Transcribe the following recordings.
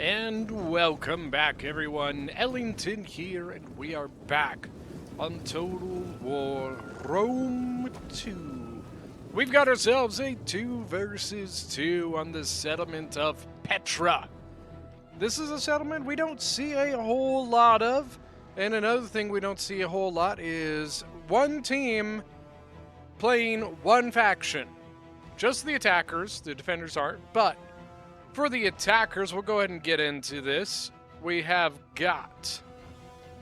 And welcome back, everyone. Ellington here, and we are back on Total War Rome 2. We've got ourselves a 2 versus 2 on the settlement of Petra. This is a settlement we don't see a whole lot of, and another thing we don't see a whole lot is one team playing one faction. Just the attackers, the defenders aren't, but for the attackers, we'll go ahead and get into this. We have got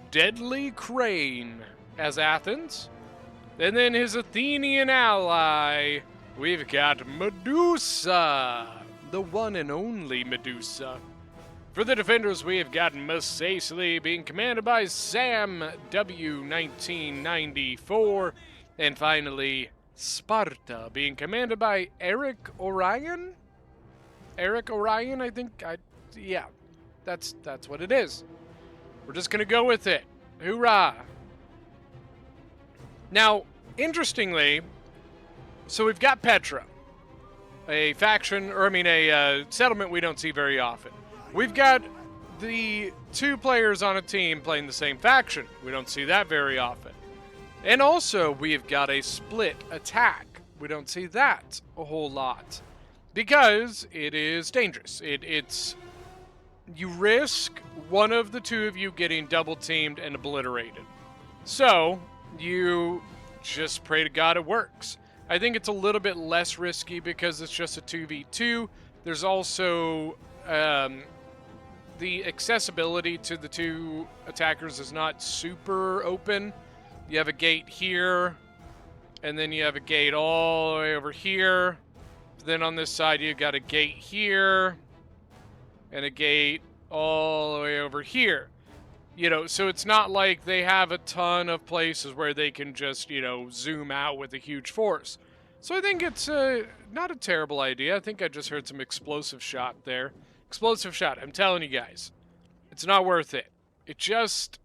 Deadly Crane as Athens. And then his Athenian ally, we've got Medusa, the one and only Medusa. For the defenders, we have got Masacely being commanded by Sam W1994. And finally, Sparta being commanded by Eric Orion? Eric Orion, I think. Yeah, that's what it is. We're just gonna go with it. Hoorah! Now, interestingly, so we've got Petra, a faction, or a settlement we don't see very often. We've got the two players on a team playing the same faction. We don't see that very often. And also, we've got a split attack. We don't see that a whole lot. Because it is dangerous. It's you risk one of the two of you getting double teamed and obliterated. So you just pray to God it works. I think it's a little bit less risky because it's just a 2v2. There's also the accessibility to the two attackers is not super open. You have a gate here, and then you have a gate all the way over here. Then on this side, you've got a gate here and a gate all the way over here. So it's not like they have a ton of places where they can just, zoom out with a huge force. So I think it's not a terrible idea. I think I just heard some explosive shot there. Explosive shot. I'm telling you guys, it's not worth it. It just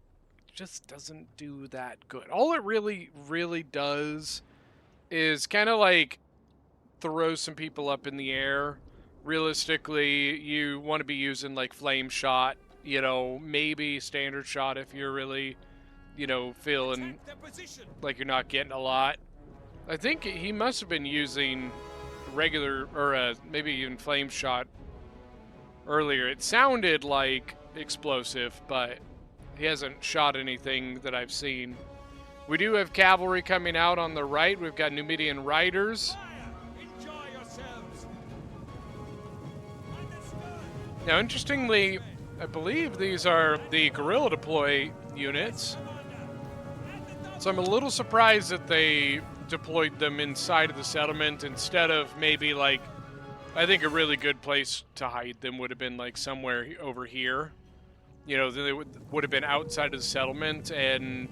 doesn't do that good. All it really, really does is kind of like throw some people up in the air. Realistically, you want to be using like flame shot, maybe standard shot if you're really, feeling like you're not getting a lot. I think he must have been using regular or maybe even flame shot earlier. It sounded like explosive, but he hasn't shot anything that I've seen. We do have cavalry coming out on the right. We've got Numidian riders. Now, interestingly, I believe these are the guerrilla deploy units. So I'm a little surprised that they deployed them inside of the settlement instead of maybe like, I think a really good place to hide them would have been like somewhere over here. They would have been outside of the settlement and,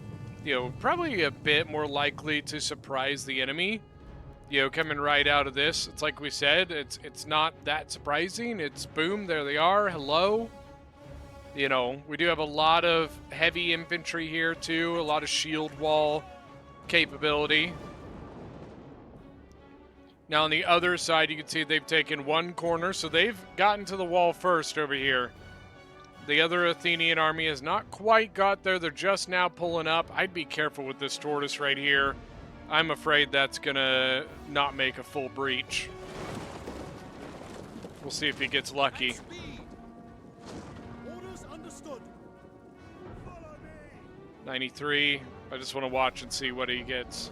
probably a bit more likely to surprise the enemy. Coming right out of this, it's like we said, it's not that surprising. It's boom, there they are, hello. We do have a lot of heavy infantry here too, a lot of shield wall capability. Now on the other side, you can see they've taken one corner, so they've gotten to the wall first over here. The other Athenian army has not quite got there. They're just now pulling up. I'd be careful with this tortoise right here. I'm afraid that's gonna not make a full breach. We'll see if he gets lucky. 93. I just want to watch and see what he gets.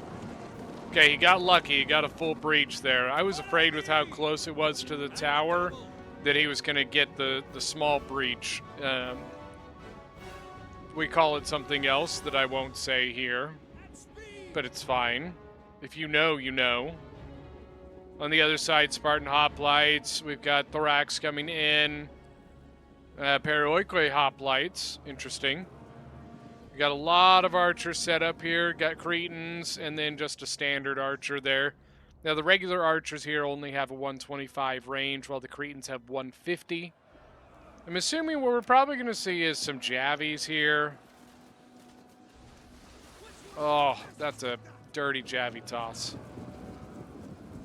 Okay, he got lucky. He got a full breach there. I was afraid with how close it was to the tower that he was going to get the small breach. We call it something else that I won't say here. But it's fine. If you know, you know. On the other side, Spartan hoplites. We've got Thorax coming in. Paraoikoi hoplites. Interesting. We got a lot of archers set up here. Got Cretans and then just a standard archer there. Now the regular archers here only have a 125 range while the Cretans have 150. I'm assuming what we're probably going to see is some Javies here. Oh, that's a dirty Javi toss.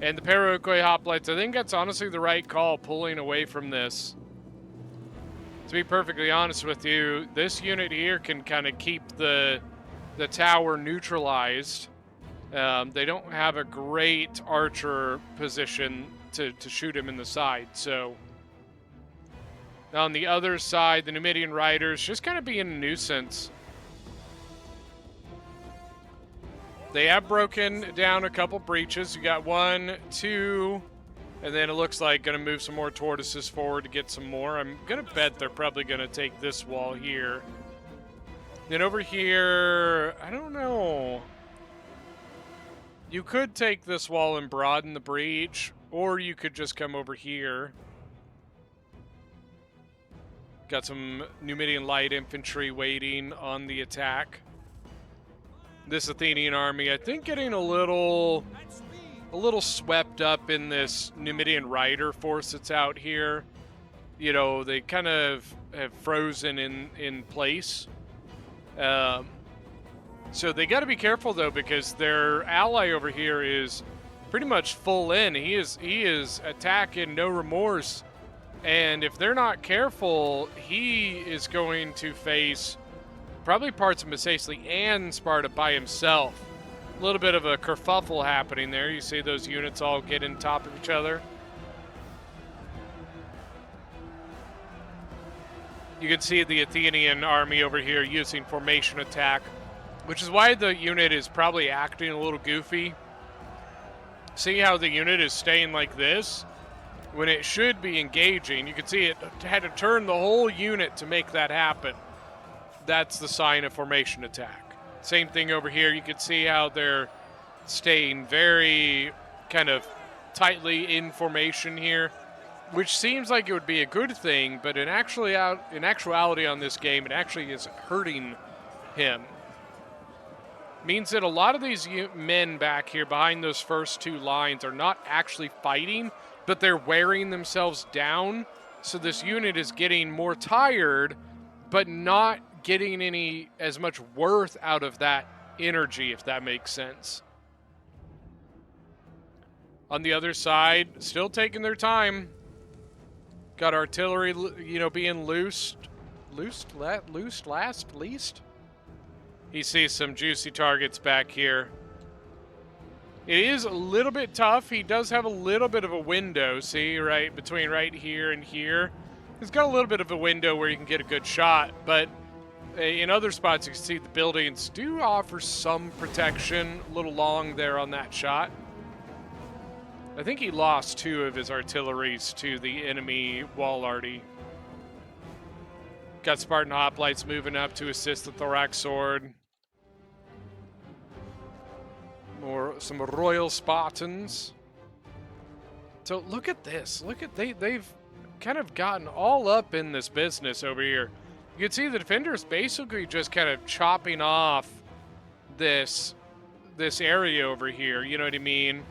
And the Paraoikoi hoplites, I think that's honestly the right call, pulling away from this. To be perfectly honest with you, this unit here can kind of keep the tower neutralized. They don't have a great archer position to shoot him in the side, so on the other side, the Numidian riders just kind of being a nuisance. They have broken down a couple breaches. You got 1, 2, and then it looks like going to move some more tortoises forward to get some more. I'm going to bet they're probably going to take this wall here. Then over here, I don't know. You could take this wall and broaden the breach, or you could just come over here. Got some Numidian light infantry waiting on the attack. This Athenian army, I think, getting a little swept up in this Numidian rider force that's out here. You know, they kind of have frozen in place. So they got to be careful though, because their ally over here is pretty much full in. He is attacking no remorse. And if they're not careful, he is going to face probably parts of Mesacely and Sparta by himself. A little bit of a kerfuffle happening there. You see those units all get on top of each other. You can see the Athenian army over here using formation attack, which is why the unit is probably acting a little goofy. See how the unit is staying like this? When it should be engaging, you can see it had to turn the whole unit to make that happen. That's the sign of formation attack. Same thing over here. You can see how they're staying very kind of tightly in formation here, which seems like it would be a good thing, but in actuality on this game, it actually is hurting him. Means that a lot of these men back here behind those first two lines are not actually fighting, but they're wearing themselves down. So this unit is getting more tired, but not getting any as much worth out of that energy, if that makes sense. On the other side, still taking their time. Got artillery, you know, being least. He sees some juicy targets back here. It is a little bit tough. He does have a little bit of a window, see, right between right here and here. He's got a little bit of a window where you can get a good shot, but in other spots you can see the buildings do offer some protection. A little long there on that shot. I think he lost 2 of his artilleries to the enemy wall arty. Got Spartan hoplites moving up to assist the thorax sword. Some royal Spartans. So look at this. Look at they've kind of gotten all up in this business over here. You can see the defenders basically just kind of chopping off this area over here. You know what I mean?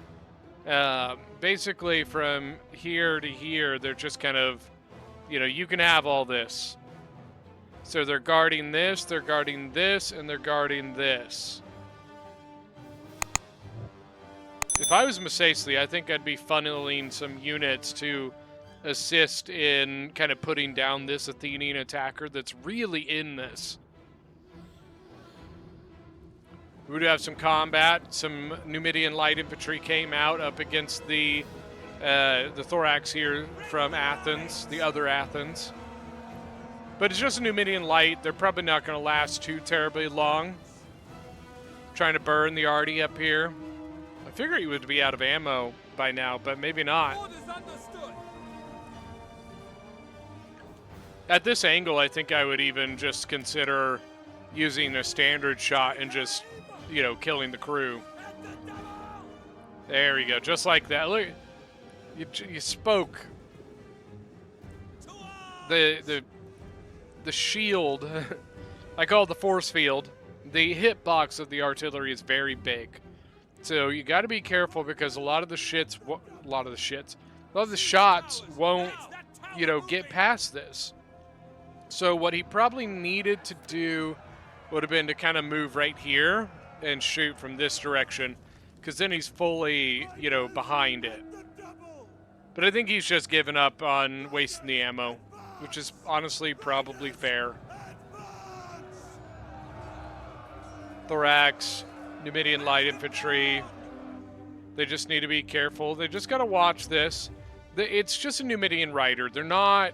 Basically from here to here, they're just kind of, you know, you can have all this. So they're guarding this, and they're guarding this. If I was Mesacely, I think I'd be funneling some units to assist in kind of putting down this Athenian attacker that's really in this. We would have some combat. Some Numidian light infantry came out up against the thorax here from Athens, the other Athens. But it's just a Numidian light. They're probably not going to last too terribly long. Trying to burn the arty up here. I figure he would be out of ammo by now, but maybe not. At this angle, I think I would even just consider using a standard shot and just, you know, killing the crew. There we go, just like that. Look, you spoke. The shield, I call it the force field. The hitbox of the artillery is very big. So you got to be careful because a lot of the shots won't, you know, get past this. So what he probably needed to do would have been to kind of move right here and shoot from this direction, because then he's fully, you know, behind it. But I think he's just given up on wasting the ammo. which is honestly probably fair. Thorax, Numidian light infantry. They just need to be careful. They just got to watch this. It's just a Numidian rider. They're not,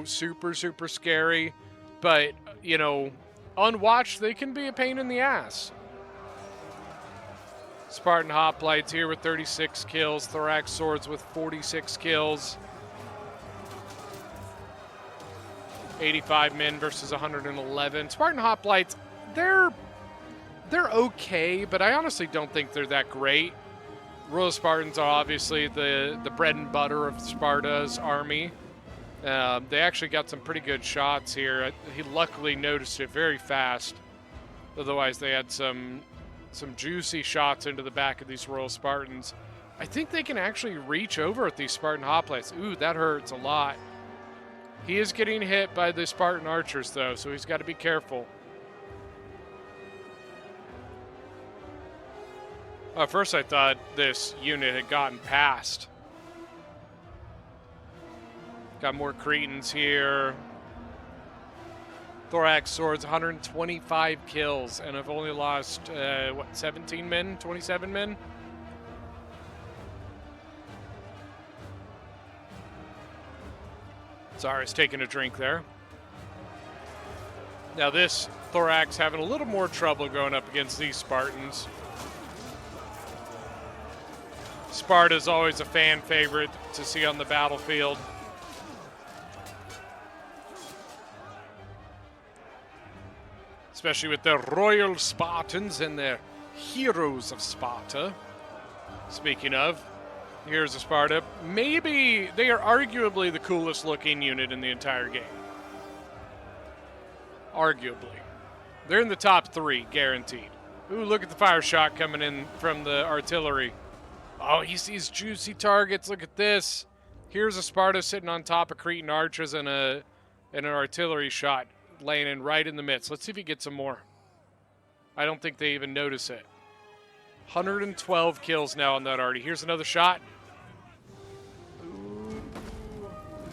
super, super scary. But, unwatched, they can be a pain in the ass. Spartan hoplites here with 36 kills. Thorax swords with 46 kills. 85 men versus 111. Spartan hoplites, they're okay, but I honestly don't think they're that great. Royal Spartans are obviously the bread and butter of Sparta's army. They actually got some pretty good shots here. He luckily noticed it very fast. Otherwise, they had some juicy shots into the back of these Royal Spartans. I think they can actually reach over at these Spartan hoplites. Ooh, that hurts a lot. He is getting hit by the Spartan archers, though, so he's got to be careful. At first, I thought this unit had gotten past. Got more Cretans here. Thorax swords, 125 kills, and I've only lost, 17 men? 27 men? Sorry, I was taking a drink there. Now this Thorax having a little more trouble going up against these Spartans. Sparta's always a fan favorite to see on the battlefield. Especially with the Royal Spartans and their heroes of Sparta. Speaking of, here's a Sparta. Maybe they are arguably the coolest looking unit in the entire game. Arguably. They're in the top 3, guaranteed. Ooh, look at the fire shot coming in from the artillery. Oh, he sees juicy targets. Look at this. Here's a Sparta sitting on top of Cretan archers and an artillery shot laying in right in the midst. Let's see if he gets some more. I don't think they even notice it. 112 kills now on that arty. Here's another shot. Ooh.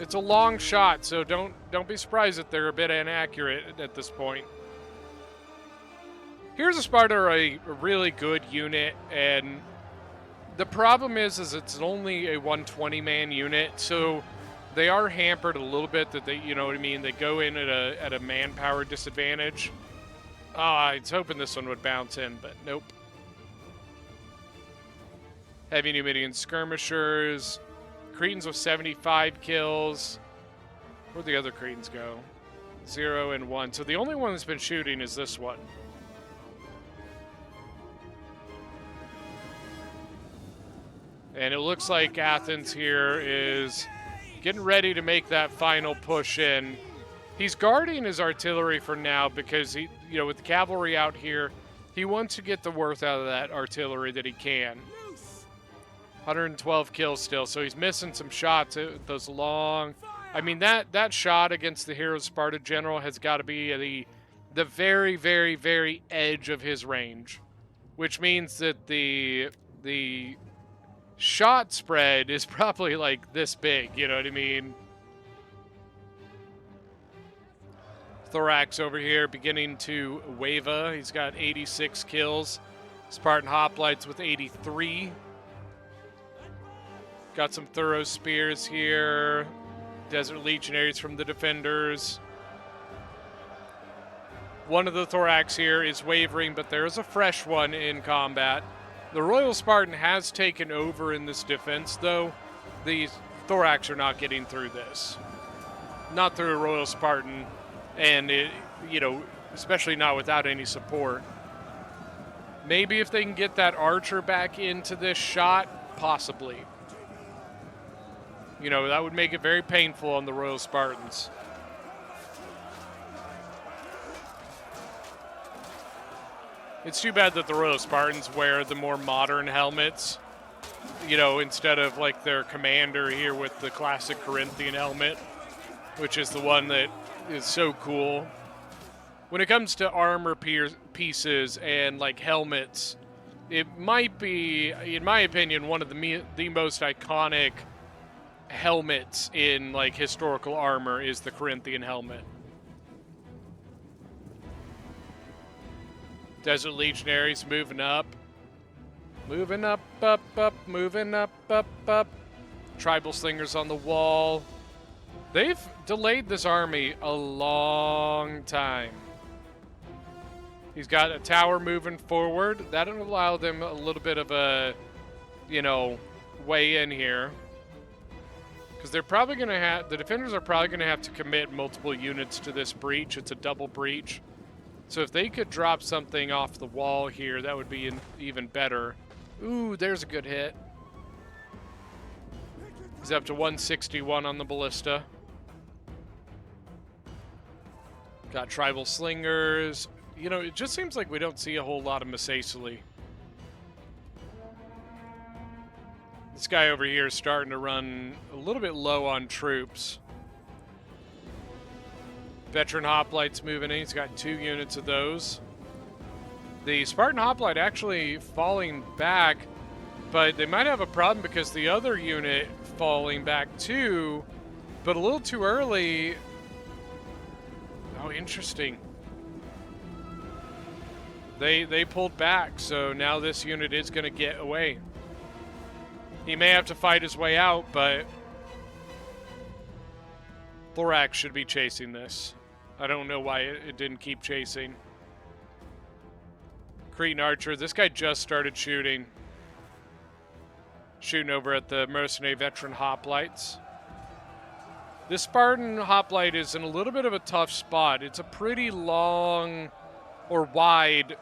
It's a long shot, so don't be surprised that they're a bit inaccurate at this point. Here's a Sparta, a really good unit, and the problem is it's only a 120-man unit, so they are hampered a little bit. That they, they go in at a manpower disadvantage. I was hoping this one would bounce in, but nope. Heavy Numidian skirmishers, Cretans with 75 kills. Where'd the other Cretans go? 0 and 1. So the only one that's been shooting is this one. And it looks like Athens here is getting ready to make that final push in. He's guarding his artillery for now because he, with the cavalry out here, he wants to get the worth out of that artillery that he can. 112 kills still, so he's missing some shots. Those long, that shot against the hero Sparta general has got to be the very, very, very edge of his range, which means that the shot spread is probably like this big, you know what I mean? Thorax over here beginning to waver. He's got 86 kills. Spartan hoplites with 83. Got some thorough spears here. Desert legionaries from the defenders. One of the Thorax here is wavering, but there is a fresh one in combat. The Royal Spartan has taken over in this defense, though. The Thorax are not getting through this. Not through a Royal Spartan, and especially not without any support. Maybe if they can get that archer back into this shot, possibly. That would make it very painful on the Royal Spartans. It's too bad that the Royal Spartans wear the more modern helmets, instead of like their commander here with the classic Corinthian helmet, which is the one that is so cool. When it comes to armor pieces and like helmets, it might be, in my opinion, one of the most iconic helmets in like historical armor is the Corinthian helmet. Desert Legionaries moving up. Moving up, up, up, moving up, up, up. Tribal Slingers on the wall. They've delayed this army a long time. He's got a tower moving forward. That'll allow them a little bit of a, you know, way in here. Because they're probably going to have, the defenders are probably going to have to commit multiple units to this breach. It's a double breach. So if they could drop something off the wall here, that would be even better. Ooh, there's a good hit. He's up to 161 on the ballista. Got tribal slingers. You know, it just seems like we don't see a whole lot of Massaceae. This guy over here is starting to run a little bit low on troops. Veteran Hoplites moving in. He's got 2 units of those. The Spartan Hoplite actually falling back, but they might have a problem because the other unit falling back too, but a little too early. Oh, interesting. They pulled back, so now this unit is going to get away. He may have to fight his way out, but Thorax should be chasing this. I don't know why it didn't keep chasing. Cretan Archer, this guy just started shooting. Shooting over at the mercenary veteran hoplites. This Spartan hoplite is in a little bit of a tough spot. It's a pretty long or wide,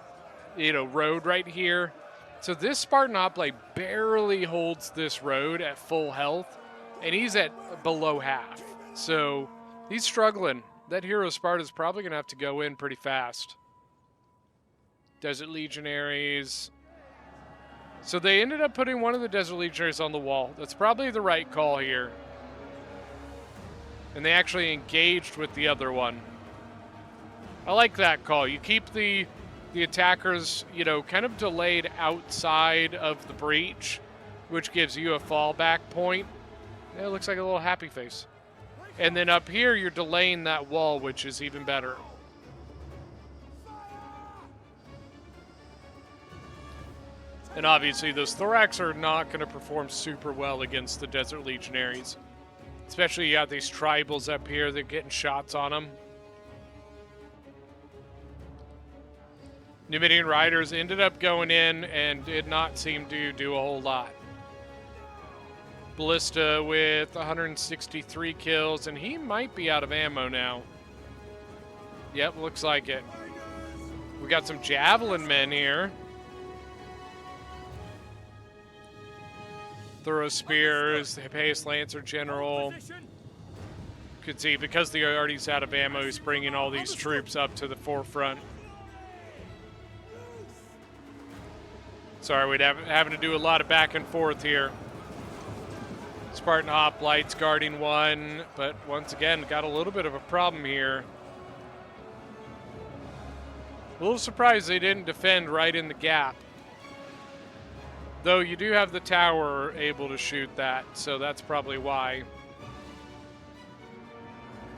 you know, road right here. So this Spartan hoplite barely holds this road at full health, and he's at below half. So he's struggling. That hero Sparta is probably going to have to go in pretty fast. Desert Legionaries. So they ended up putting one of the Desert Legionaries on the wall. That's probably the right call here. And they actually engaged with the other one. I like that call. You keep the attackers, you know, kind of delayed outside of the breach, which gives you a fallback point. It looks like a little happy face. And then up here, you're delaying that wall, which is even better. And obviously, those Thorax are not going to perform super well against the Desert Legionaries. Especially, you got these tribals up here. They're getting shots on them. Numidian Riders ended up going in and did not seem to do a whole lot. Ballista with 163 kills, and he might be out of ammo now. Yep, looks like it. We got some Javelin men here. Thorough Spears, the Hippeus Lancer General. Could see, because the already's out of ammo, he's bringing all these troops up to the forefront. Sorry, we'd having to do a lot of back and forth here. Spartan Hoplites guarding one, but once again, got a little bit of a problem here. A little surprised they didn't defend right in the gap. Though you do have the tower able to shoot that, so that's probably why.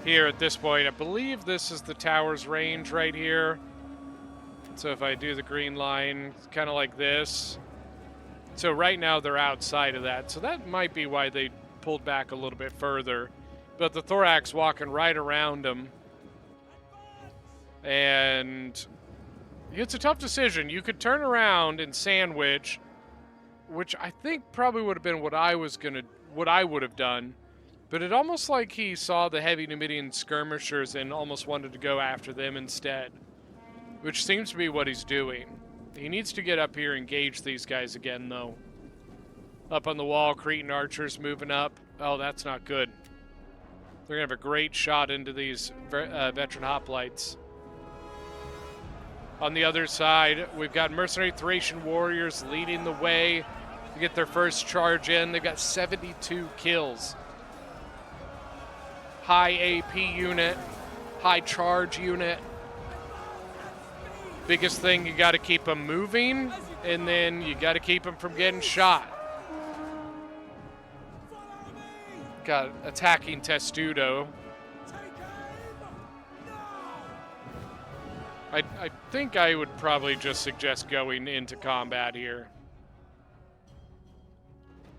Here at this point, I believe this is the tower's range right here. So if I do the green line, it's kind of like this. So right now they're outside of that. So that might be why they pulled back a little bit further. But the Thorax walking right around them. And it's a tough decision. You could turn around and sandwich, which I think probably would have been what I would have done. But it almost like he saw the heavy Numidian skirmishers and almost wanted to go after them instead. Which seems to be what he's doing. He needs to get up here and engage these guys again, though. Up on the wall, Cretan archers moving up. Oh, that's not good. They're going to have a great shot into these veteran hoplites. On the other side, we've got mercenary Thracian warriors leading the way to get their first charge in. They've got 72 kills. High AP unit, high charge unit. Biggest thing, you got to keep them moving, and then you got to keep them from getting shot. got attacking Testudo. I think I would probably just suggest going into combat here.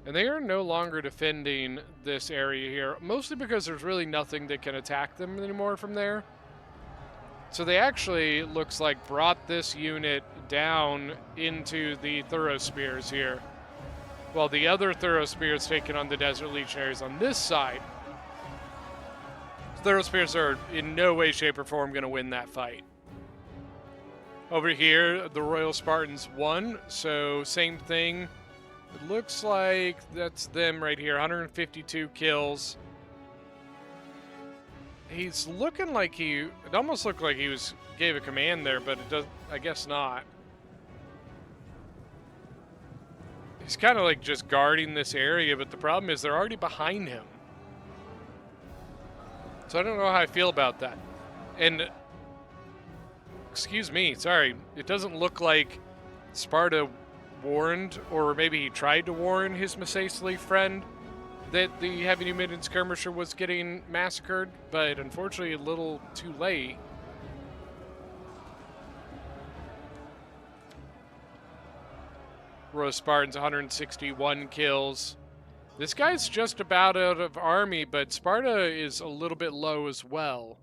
And they are no longer defending this area here, mostly because there's really nothing that can attack them anymore from there. So they actually, looks like, brought this unit down into the Thorough Spears here, while the other Thorough Spears taking on the Desert Legionaries on this side. Thorough Spears are in no way, shape, or form going to win that fight. Over here, the Royal Spartans won, so same thing. It looks like that's them right here, 152 kills. He's looking like it almost looked like he gave a command there, but it does, I guess not. He's kind of like just guarding this area, but the problem is they're already behind him. So I don't know how I feel about that. And excuse me, sorry, it doesn't look like Sparta warned, or maybe he tried to warn his Mesacely friend that the heavy Numidian skirmisher was getting massacred, but unfortunately a little too late. Royal Spartans, 161 kills. This guy's just about out of army, but Sparta is a little bit low as well.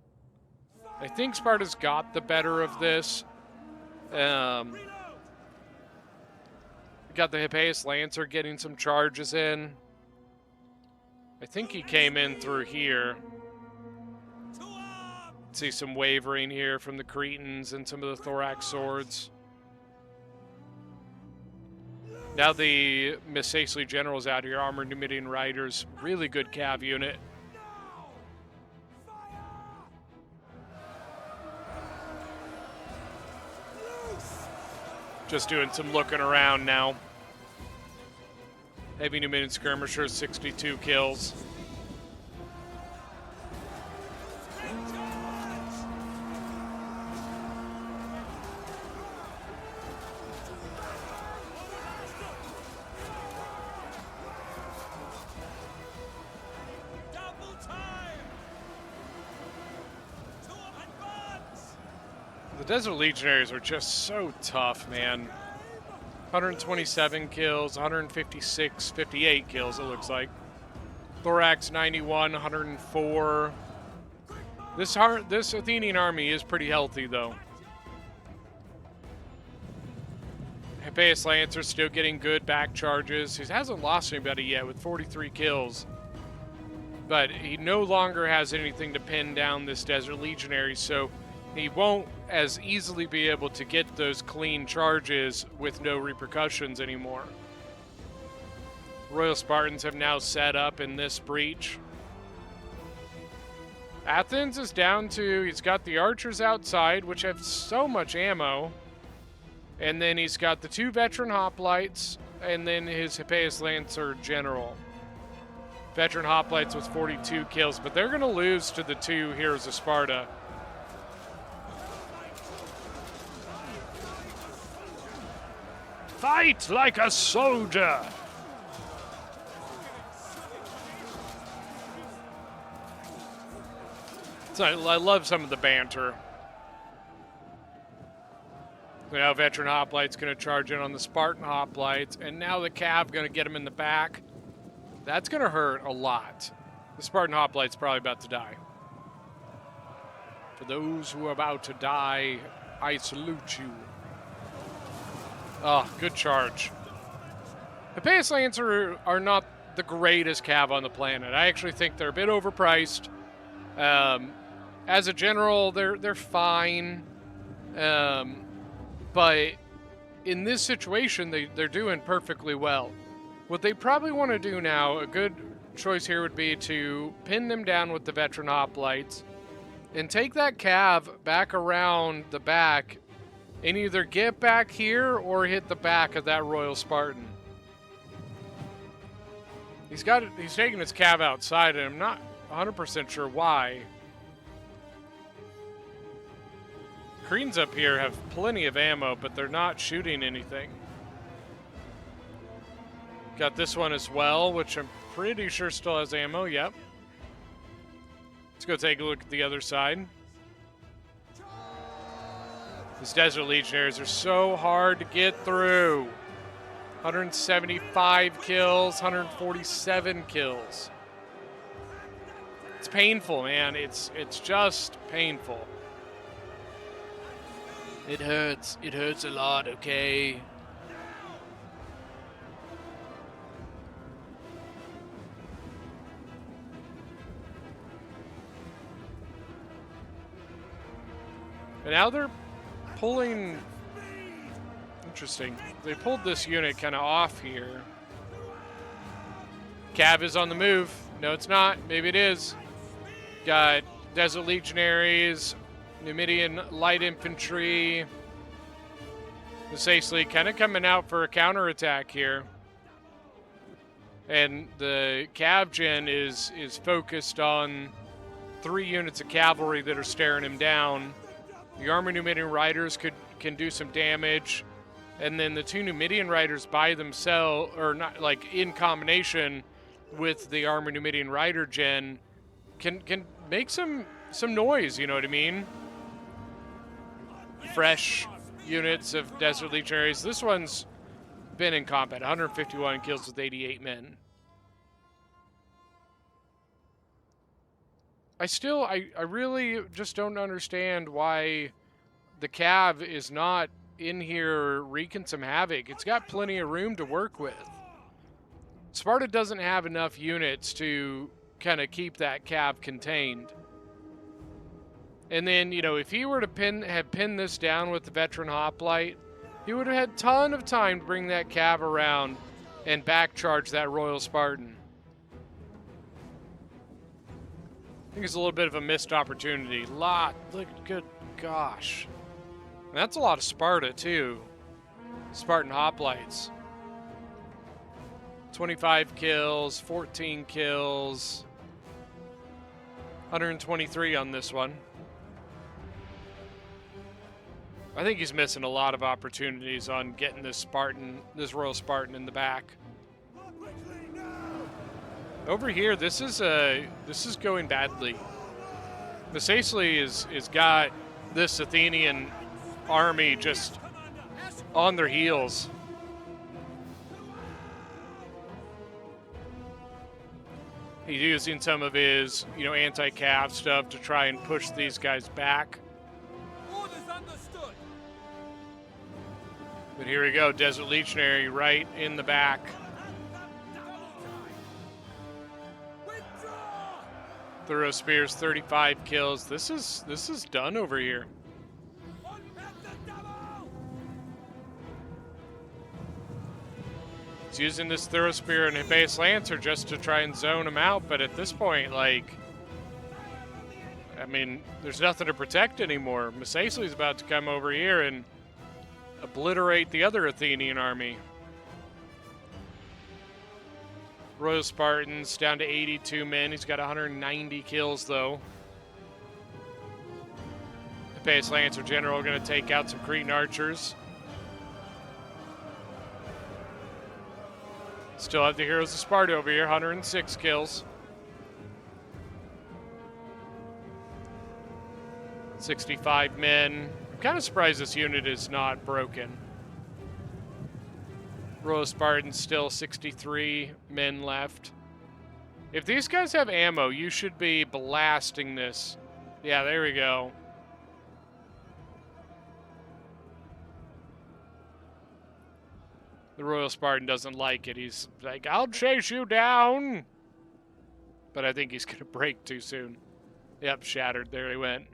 I think Sparta's got the better of this. Got the Hippeus Lancer getting some charges in. I think he came in through here. See some wavering here from the Cretans and some of the Thorax swords. Now the Mesacely generals out here, armored Numidian riders, really good cav unit. Just doing some looking around now. Heavy Numidian skirmishers, 62 kills. The Desert Legionaries are just so tough, man. 127 kills, 156, 58 kills, it looks like. Thorax, 91, 104. This Athenian army is pretty healthy, though. Hippeus Lancer still getting good back charges. He hasn't lost anybody yet with 43 kills. But he no longer has anything to pin down this Desert Legionary, so he won't as easily be able to get those clean charges with no repercussions anymore. Royal Spartans have now set up in this breach. Athens is down to, he's got the archers outside, which have so much ammo. And then he's got the 2 veteran hoplites, and then his Hippeus Lancer general. Veteran hoplites with 42 kills, but they're going to lose to the 2 heroes of Sparta. Fight like a soldier! So I love some of the banter. Now veteran hoplite's going to charge in on the Spartan hoplites, and now the cav going to get him in the back. That's going to hurt a lot. The Spartan hoplite's probably about to die. For those who are about to die, I salute you. Oh, good charge. Hippeus Lancer are not the greatest cav on the planet. I actually think they're a bit overpriced. As a general, they're fine. But in this situation, they're doing perfectly well. What they probably want to do now, a good choice here would be to pin them down with the veteran hoplites and take that cav back around the back and either get back here or hit the back of that Royal Spartan. He's taking his cav outside, and I'm not 100% sure why. Cretans up here have plenty of ammo, but they're not shooting anything. Got this one as well, which I'm pretty sure still has ammo. Yep. Let's go take a look at the other side. These Desert Legionnaires are so hard to get through. 175 kills, 147 kills. It's painful, man. It's just painful. It hurts. It hurts a lot, okay? And now they're pulling... Interesting. They pulled this unit kind of off here. Cav is on the move. No, it's not. Maybe it is. Got Desert Legionaries, Numidian Light Infantry. Essentially kind of coming out for a counterattack here. And the Cav gen is focused on 3 units of cavalry that are staring him down. The Armored Numidian Riders can do some damage. And then the 2 Numidian Riders by themselves, or not, like in combination with the Armored Numidian Rider gen, can make some noise, you know what I mean? Fresh units of Desert Legionaries. This one's been in combat. 151 kills with 88 men. I really just don't understand why the Cav is not in here wreaking some havoc. It's got plenty of room to work with. Sparta doesn't have enough units to kind of keep that Cav contained. And then, you know, if he were to have pinned this down with the veteran hoplite, he would have had a ton of time to bring that Cav around and back charge that Royal Spartan. I think it's a little bit of a missed opportunity. Good gosh. And that's a lot of Sparta, too. Spartan hoplites. 25 kills, 14 kills. 123 on this one. I think he's missing a lot of opportunities on getting this Royal Spartan in the back. Over here, this is going badly. Misacely is got this Athenian army just on their heels. He's using some of his, anti-cav stuff to try and push these guys back. Orders understood. But here we go, Desert Legionary right in the back. Thorough Spears, 35 kills. This is done over here. He's using this Thorough Spear and Base Lancer just to try and zone him out, but at this point, there's nothing to protect anymore. Misacely's about to come over here and obliterate the other Athenian army. Royal Spartans down to 82 men. He's got 190 kills, though. The Base Lancer General going to take out some Cretan archers. Still have the Heroes of Sparta over here, 106 kills. 65 men. I'm kind of surprised this unit is not broken. Royal Spartans still 63 men left. If these guys have ammo, you should be blasting this. Yeah, there we go. The Royal Spartan doesn't like it. He's like, I'll chase you down. But I think he's going to break too soon. Yep, shattered. There he went.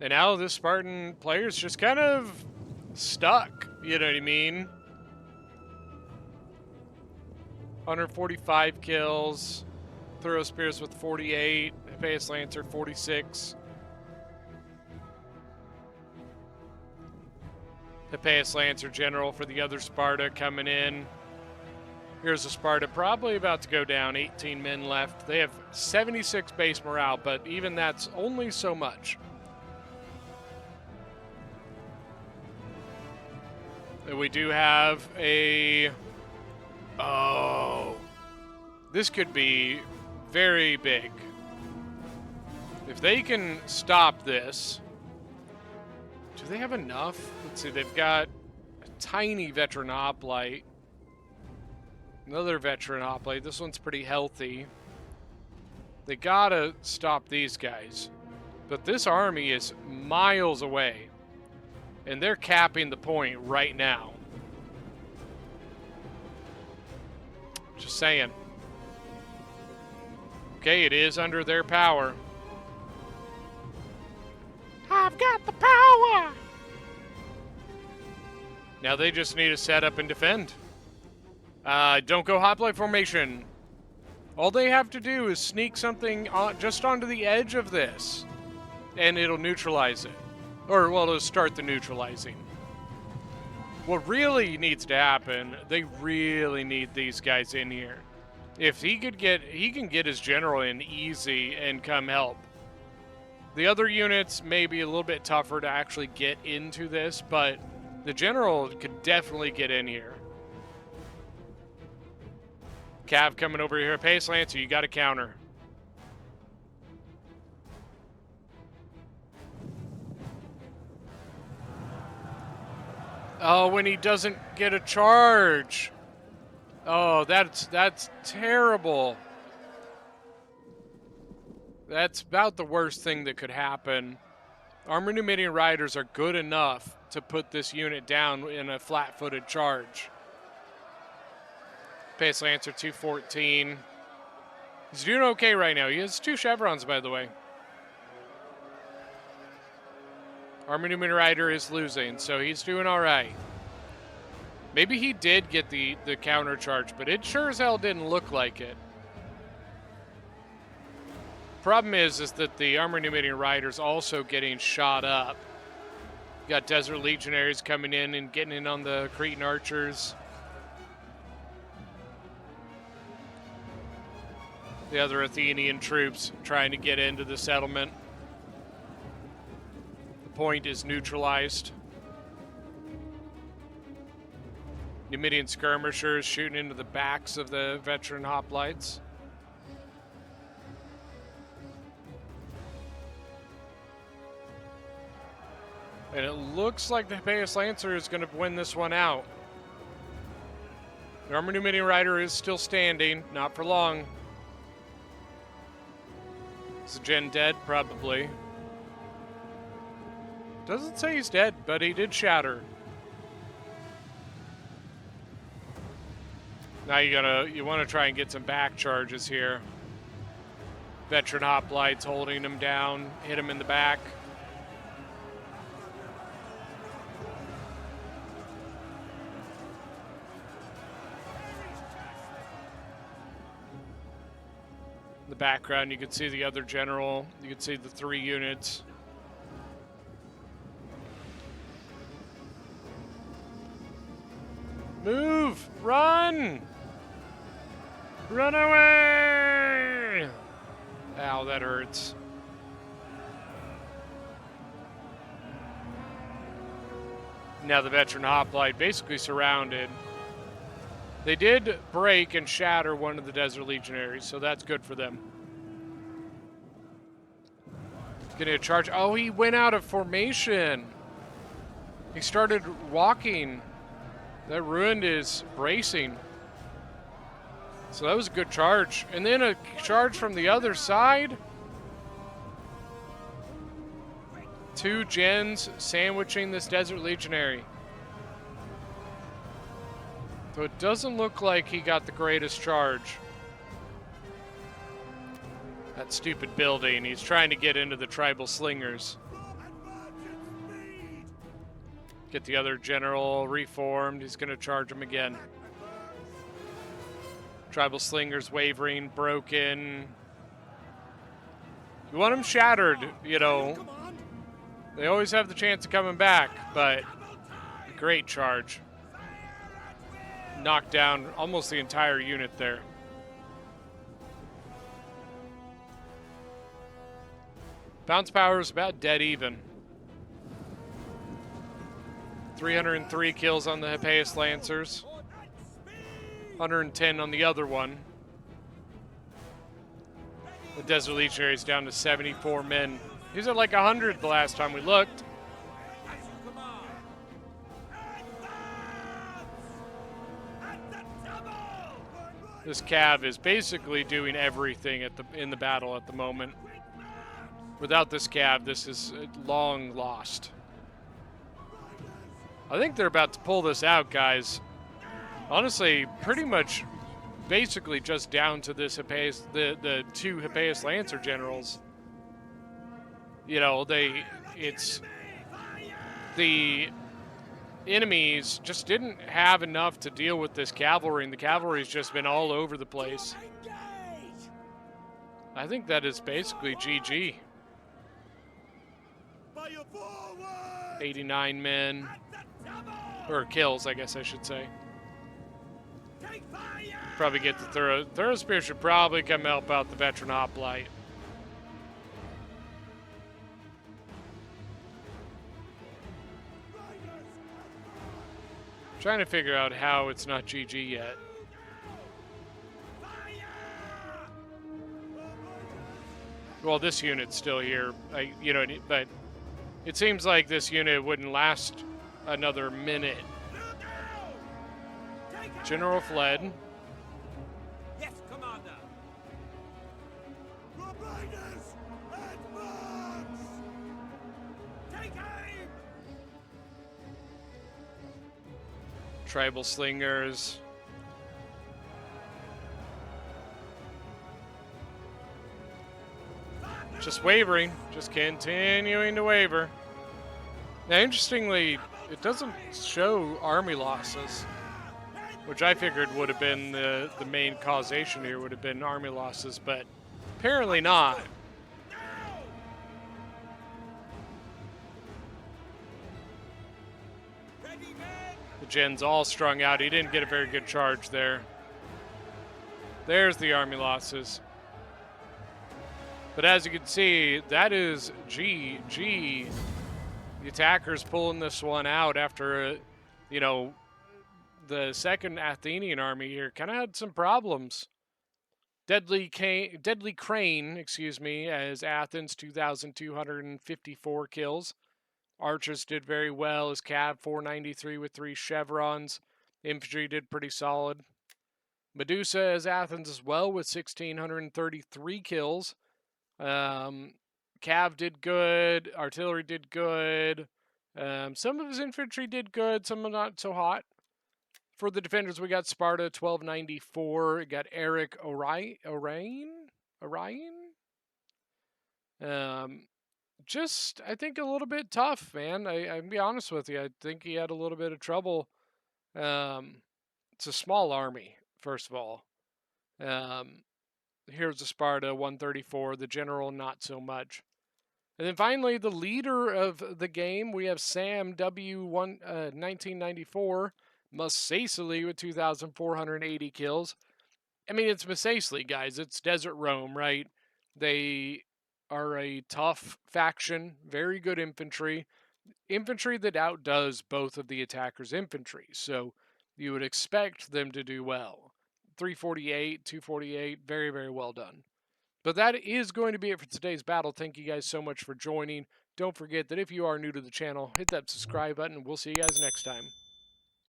And now this Spartan player's just kind of stuck. You know what I mean? 145 kills. Thorough Spears with 48. Base Lancer 46. Hippias Lancer General for the other Sparta coming in. Here's a Sparta probably about to go down. 18 men left. They have 76 base morale, but even that's only so much. And we do have a... Oh. This could be very big. If they can stop this... Do they have enough? Let's see, they've got a tiny veteran hoplite. Another veteran hoplite. This one's pretty healthy. They gotta stop these guys. But this army is miles away. And they're capping the point right now. Just saying. Okay, it is under their power. I've got the power! Now they just need to set up and defend. Don't go hoplite formation. All they have to do is sneak something just onto the edge of this. And it'll neutralize it. Or, well, it'll start the neutralizing. What really needs to happen, they really need these guys in here. If he can get his general in easy and come help. The other units may be a little bit tougher to actually get into this, but the general could definitely get in here. Cav coming over here. Pace Lancer, you got to counter. Oh, when he doesn't get a charge. Oh, that's terrible. That's about the worst thing that could happen. Armored Numidian Riders are good enough to put this unit down in a flat-footed charge. Pace Lancer 214. He's doing okay right now. He has 2 chevrons, by the way. Armored Numidian Rider is losing, so he's doing all right. Maybe he did get the counter charge, but it sure as hell didn't look like it. Problem is that the Armored Numidian Riders also getting shot up. You got Desert Legionaries coming in and getting in on the Cretan Archers. The other Athenian troops trying to get into the settlement. The point is neutralized. Numidian skirmishers shooting into the backs of the veteran hoplites. And it looks like the Pace Lancer is going to win this one out. The Armored Numidian Rider is still standing, not for long. Is Gen dead? Probably. Doesn't say he's dead, but he did shatter. Now you want to try and get some back charges here. Veteran hoplites holding him down, hit him in the back. In the background, you can see the other general. You can see the 3 units. Move! Run! Run away! Ow, that hurts. Now the veteran hoplite basically surrounded. They did break and shatter one of the Desert Legionaries, so that's good for them. Getting a charge. Oh, he went out of formation. He started walking. That ruined his bracing. So that was a good charge. And then a charge from the other side. 2 gens sandwiching this Desert Legionary. So it doesn't look like he got the greatest charge. That stupid building. He's trying to get into the tribal slingers. Get the other general reformed. He's going to charge him again. Tribal slingers wavering, broken. You want them shattered, you know. They always have the chance of coming back, but great charge. Knocked down almost the entire unit there. Bounce power is about dead even. 303 kills on the Hippeus Lancers. 110 on the other one. The Desert Legionary is down to 74 men. He's at like 100 the last time we looked. This Cav is basically doing everything in the battle at the moment. Without this Cav, this is long lost. I think they're about to pull this out, guys. Honestly, pretty much basically just down to this Hippeus, the two Hippeus Lancer generals. You know, it's the enemies just didn't have enough to deal with this cavalry, and the cavalry's just been all over the place. I think that is basically GG. 89 men. Or kills, I guess I should say. Probably get the Thorough Spear should probably come help out the Veteran Hoplite. Trying to figure out how it's not GG yet. Well, this unit's still here, you know, but it seems like this unit wouldn't last another minute. General fled. Yes, Commander. Riders, advance! Take aim! Tribal slingers. Just wavering, just continuing to waver. Now, interestingly, it doesn't show army losses, which I figured would have been the main causation here, would have been army losses, but apparently not. The gen's all strung out. He didn't get a very good charge there. There's the army losses. But as you can see, that is GG. The attackers pulling this one out after, you know, the second Athenian army here kind of had some problems. Deadly Crane, excuse me, as Athens, 2,254 kills. Archers did very well as Cav, 493 with 3 chevrons. Infantry did pretty solid. Medusa as Athens as well with 1,633 kills. Cav did good. Artillery did good. Some of his infantry did good. Some are not so hot. For the defenders, we got Sparta, 1294. We got Eric Orion. Just, I think, a little bit tough, man. I'm be honest with you. I think he had a little bit of trouble. It's a small army, first of all. Here's the Sparta, 134. The general, not so much. And then finally, the leader of the game, we have Sam W. 1994, Massacelee with 2,480 kills. I mean, it's Massacelee, guys. It's Desert Rome, right? They are a tough faction, very good infantry. Infantry that outdoes both of the attackers' infantry. So you would expect them to do well. 348, 248, very, very well done. But that is going to be it for today's battle. Thank you guys so much for joining. Don't forget that if you are new to the channel, hit that subscribe button. We'll see you guys next time.